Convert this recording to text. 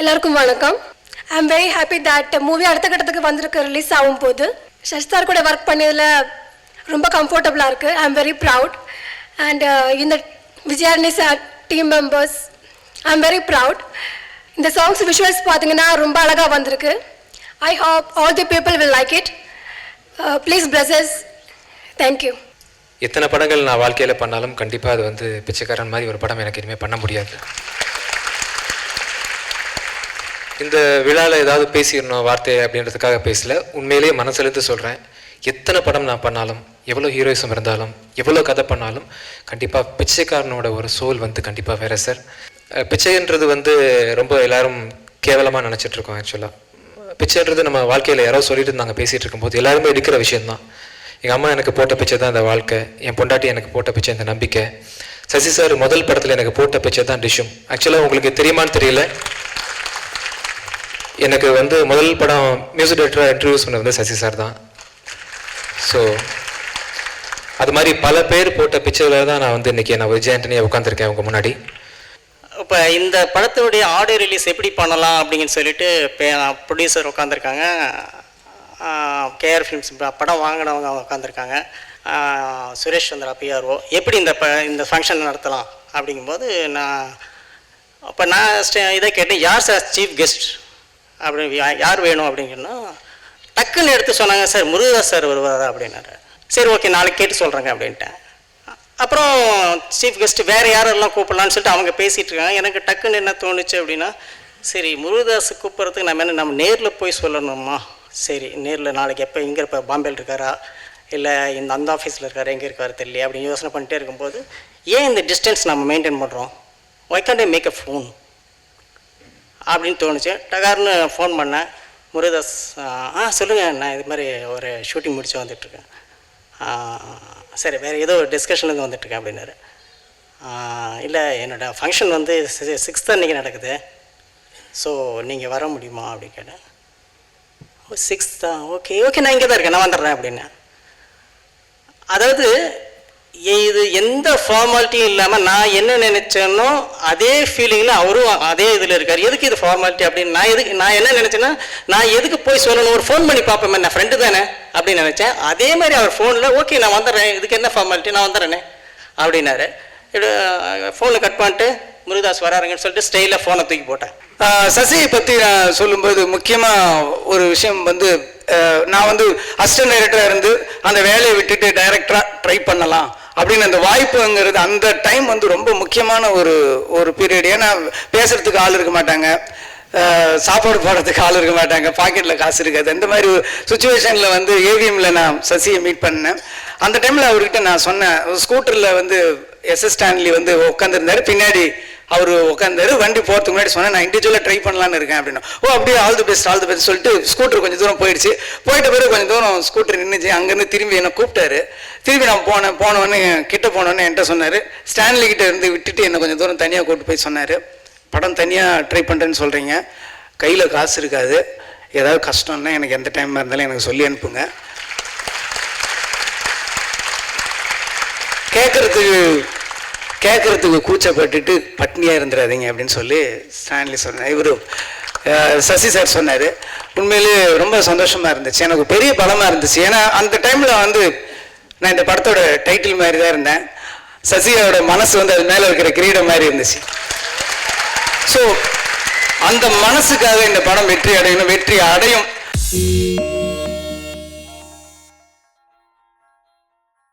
எல்லாருக்கும் வணக்கம். ஐ am very happy that movie அடுத்த கட்டத்துக்கு வந்திருக்கு, ரிலீஸ் ஆகும் போது. சசி சார் கூட ஒர்க் பண்ணதில் ரொம்ப கம்ஃபர்டபுளாக இருக்குது. I am very proud. And இந்த Vijayarani sir team members I am very proud. இந்த சாங்ஸ் விஷுவல்ஸ் பார்த்தீங்கன்னா ரொம்ப அழகாக வந்திருக்கு. I hope all the people will like it. Please bless us. Thank you. எத்தனை படங்கள் நான் வாழ்க்கையில் பண்ணாலும் கண்டிப்பாக அது வந்து பிச்சைக்காரன் மாதிரி ஒரு படம் எனக்கு இனிமேல் பண்ண முடியாது. இந்த விழாவில் ஏதாவது பேசிடணும் வார்த்தை அப்படின்றதுக்காக பேசல, உண்மையிலேயே மனசுலேருந்து சொல்கிறேன். எத்தனை படம் நான் பண்ணாலும், எவ்வளோ ஹீரோயிசம் இருந்தாலும், எவ்வளோ கதை பண்ணாலும், கண்டிப்பாக பிச்சைக்காரனோட ஒரு சோல் வந்து கண்டிப்பாக வேறு சார். பிச்சைன்றது வந்து ரொம்ப எல்லாரும் கேவலமாக நினச்சிட்ருக்கோம். ஆக்சுவலாக பிச்சைன்றது நம்ம வாழ்க்கையில் யாரோ சொல்லிட்டு நாங்கள் பேசிகிட்டு இருக்கும்போது எல்லாருமே எடுக்கிற விஷயந்தான். எங்கள் அம்மா எனக்கு போட்ட பிச்சை தான் இந்த வாழ்க்கை, என் பொண்டாட்டி எனக்கு போட்ட பிச்சை இந்த நம்பிக்கை. சசி சார் முதல் படத்தில் எனக்கு போட்ட பிச்சை தான் டிஷ்ஷும். ஆக்சுவலாக உங்களுக்கு தெரியுமான்னு தெரியல, எனக்கு வந்து முதல் படம் மியூசிக் டைரக்டராக இன்ட்ரடியூஸ் பண்ண வந்து சசி சார் தான். ஸோ அது மாதிரி பல பேர் போட்ட பிக்சரில் தான் நான் வந்து இன்றைக்கி நான் விஜய் ஆண்டனியாக உட்காந்துருக்கேன் அவங்க முன்னாடி. இப்போ இந்த படத்தினுடைய ஆடியோ ரிலீஸ் எப்படி பண்ணலாம் அப்படின்னு சொல்லிட்டு ப்ரொடியூசர் உட்காந்துருக்காங்க, கேஆர் ஃபிலிம்ஸ் படம் வாங்கினவங்க உட்காந்துருக்காங்க, சுரேஷ் சந்திரா பிஆர்ஓ. எப்படி இந்த ஃபங்க்ஷன் நடத்தலாம் அப்படிங்கும்போது நான் இதை கேட்டேன், யார் சார் சீஃப் கெஸ்ட் அப்படின்னு, யார் வேணும் அப்படிங்கன்னா டக்குன்னு எடுத்து சொன்னாங்க, சார் முருகதாஸ் சார் வருவாரா அப்படின்னாரு. சரி ஓகே நாளைக்கு கேட்டு சொல்கிறேங்க அப்படின்ட்டேன். அப்புறம் சீஃப் கெஸ்ட்டு வேறு யாரெல்லாம் கூப்பிடலான்னு சொல்லிட்டு அவங்க பேசிகிட்டு இருக்காங்க. எனக்கு டக்குன்னு என்ன தோணுச்சு அப்படின்னா, சரி முருகதாஸ் கூப்பிட்றதுக்கு நம்ம நேரில் போய் சொல்லணுமா? சரி நேரில் நாளைக்கு எப்போ இங்கே இப்போ பாம்பேயில் இருக்காரா இல்லை அந்த ஆஃபீஸில் இருக்காரா, எங்கே இருக்காரு தெரியல அப்படின்னு யோசனை பண்ணிட்டே இருக்கும்போது, ஏன் இந்த டிஸ்டன்ஸ் நம்ம மெயின்டைன் பண்ணுறோம், why can't I make a phone அப்படின்னு தோணுச்சு. டகார்னு ஃபோன் பண்ணேன். முருகதாஸ் சொல்லுங்கள், நான் இது மாதிரி ஒரு ஷூட்டிங் முடிச்சு வந்துட்டுருக்கேன். சரி வேறு ஏதோ டிஸ்கஷன்லேருந்து வந்துட்டுருக்கேன் அப்படின்னாரு. இல்லை என்னோடய ஃபங்க்ஷன் வந்து 6th அன்றைக்கி நடக்குது, ஸோ நீங்கள் வர முடியுமா அப்படின்னு கேட்டேன். 6th ஓகே நான் இங்கே தான் இருக்கேன், நான் வந்துடுறேன் அப்படின்னேன். அதாவது இது எந்த ஃபார்மாலிட்டியும் இல்லாமல் நான் என்ன நினச்சேனோ அதே ஃபீலிங்கில் அவரும் அதே இதில் இருக்கார். எதுக்கு இது ஃபார்மாலிட்டி அப்படின்னு நான் என்ன நினச்சேன்னா, நான் எதுக்கு போய் சொல்லணும், ஒரு ஃபோன் பண்ணி பார்ப்பேன், நான் ஃப்ரெண்டு தானே அப்படின்னு நினச்சேன். அதே மாதிரி அவர் ஃபோனில் ஓகே நான் வந்துடுறேன், இதுக்கு என்ன ஃபார்மாலிட்டி, நான் வந்துடுறேனே அப்படின்னாரு. ஃபோனை கட் பண்ணிட்டு முருகதாஸ் வராருங்கன்னு சொல்லிட்டு ஸ்டைலில் ஃபோனை தூக்கி போட்டேன். சசியை பற்றி நான் சொல்லும்போது முக்கியமாக ஒரு விஷயம் வந்து, நான் வந்து அசிஸ்டன்ட் டைரக்டராக இருந்து அந்த வேலையை விட்டுட்டு டைரக்டராக ட்ரை பண்ணலாம் அப்படின்னு அந்த வாய்ப்புங்கிறது அந்த டைம் வந்து ரொம்ப முக்கியமான ஒரு பீரியட். ஏன்னா பேசுகிறதுக்கு ஆள் இருக்க மாட்டாங்க, சாப்பாடு போடுறதுக்கு ஆள் இருக்க மாட்டாங்க, பாக்கெட்டில் காசு இருக்காது. அந்த மாதிரி ஒரு சுச்சுவேஷனில் வந்து ஏவிஎம்மில் நான் சசியை மீட் பண்ணேன். அந்த டைமில் அவர்கிட்ட நான் சொன்னேன், ஸ்கூட்டரில் வந்து எஸ்எஸ் ஸ்டான்லி வந்து உட்காந்துருந்தாரு, பின்னாடி அவர் உட்காந்தாரு. வண்டி போகிறதுக்கு முன்னாடி சொன்னேன், நான் இண்டிவிஜுவலாக ட்ரை பண்ணலான்னு இருக்கேன் அப்படின்னா. அப்படியே ஆல் தி பெஸ்ட் சொல்லிட்டு ஸ்கூட்டர் கொஞ்சம் தூரம் போயிடுச்சு. போயிட்ட பிறகு கொஞ்சம் தூரம் ஸ்கூட்டர் நின்றுச்சு. அங்கேருந்து திரும்பி என்னை கூப்பிட்டாரு. திரும்பி நான் போனவொடனே கிட்ட போனோடனே என்கிட்ட சொன்னார், ஸ்டான்லி கிட்ட இருந்து விட்டுட்டு என்னை கொஞ்சம் தூரம் தனியாக கூப்பிட்டு போய் சொன்னார், படம் தனியாக ட்ரை பண்ணுறேன்னு சொல்கிறீங்க, கையில் காசு இருக்காது, ஏதாவது கஷ்டம்னா எனக்கு எந்த டைமாக இருந்தாலும் எனக்கு சொல்லி அனுப்புங்க, கேட்குறதுக்கு கூச்சப்பட்டுட்டு பட்னியாக இருந்துடாதீங்க அப்படின்னு சொல்லி ஸ்டான்லி சொன்னார். இவர் சசி சார் சொன்னார். உண்மையிலேயே ரொம்ப சந்தோஷமாக இருந்துச்சு, எனக்கு பெரிய பலமாக இருந்துச்சு. ஏன்னா அந்த டைமில் வந்து நான் இந்த படத்தோட டைட்டில் மாதிரி தான் இருந்தேன், சசியோட மனசு வந்து அது மேலே இருக்கிற கிரீடம் மாதிரி இருந்துச்சு. ஸோ அந்த மனசுக்காக இந்த படம் வெற்றி அடையும்.